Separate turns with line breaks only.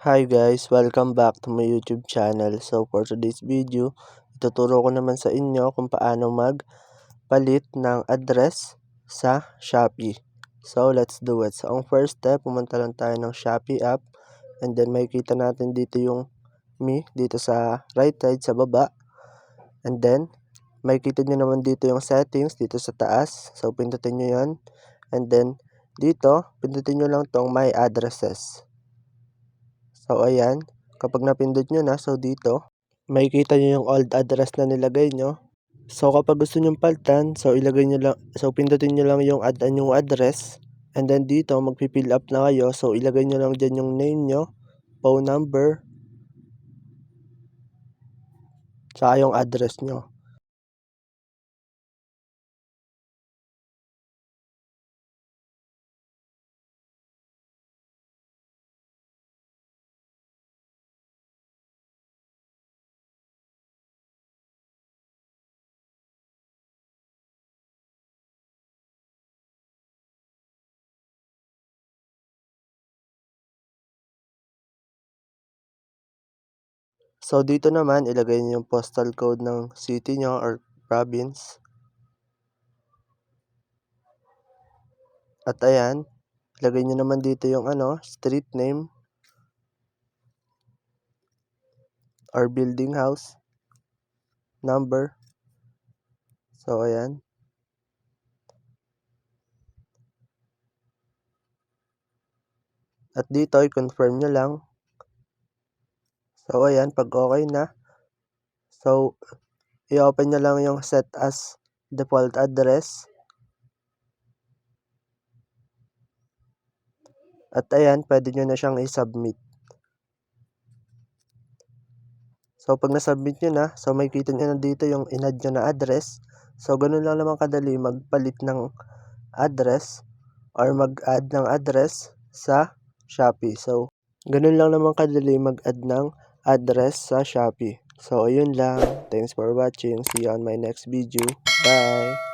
Hi guys! Welcome back to my YouTube channel. So for today's video, ituturo ko naman sa inyo kung paano magpalit ng address sa Shopee. So let's do it. So ang first step, pumunta lang tayo ng Shopee app and then makikita natin dito yung me dito sa right side sa baba. And then makikita nyo naman dito yung settings dito sa taas. So pindutin nyo yan. And then dito, pindutin nyo lang tong my addresses. So ayan, kapag napindot nyo na, so dito, makikita nyo yung old address na nilagay nyo. So kapag gusto nyo palitan, so ilagay nyo lang, so pindutin nyo lang yung add a new address. And then dito, magpifill up na kayo. So ilagay nyo lang dyan yung name nyo, phone number, tsaka yung address nyo. So dito naman, ilagay nyo yung postal code ng city nyo or province. At ayan, ilagay nyo naman dito yung street name or building house number. So ayan. At dito, i-confirm nyo lang. So ayan, pag okay na, so i-open nyo lang yung set as default address. At ayan, pwede nyo na siyang i-submit. So pag na-submit nyo na, so makikita nyo na dito yung in-add nyo na address. So ganun lang naman kadali magpalit ng address or mag-add ng address sa Shopee. So ganun lang naman kadali mag-add ng address sa Shopee. So ayun lang. Thanks for watching. See you on my next video. Bye!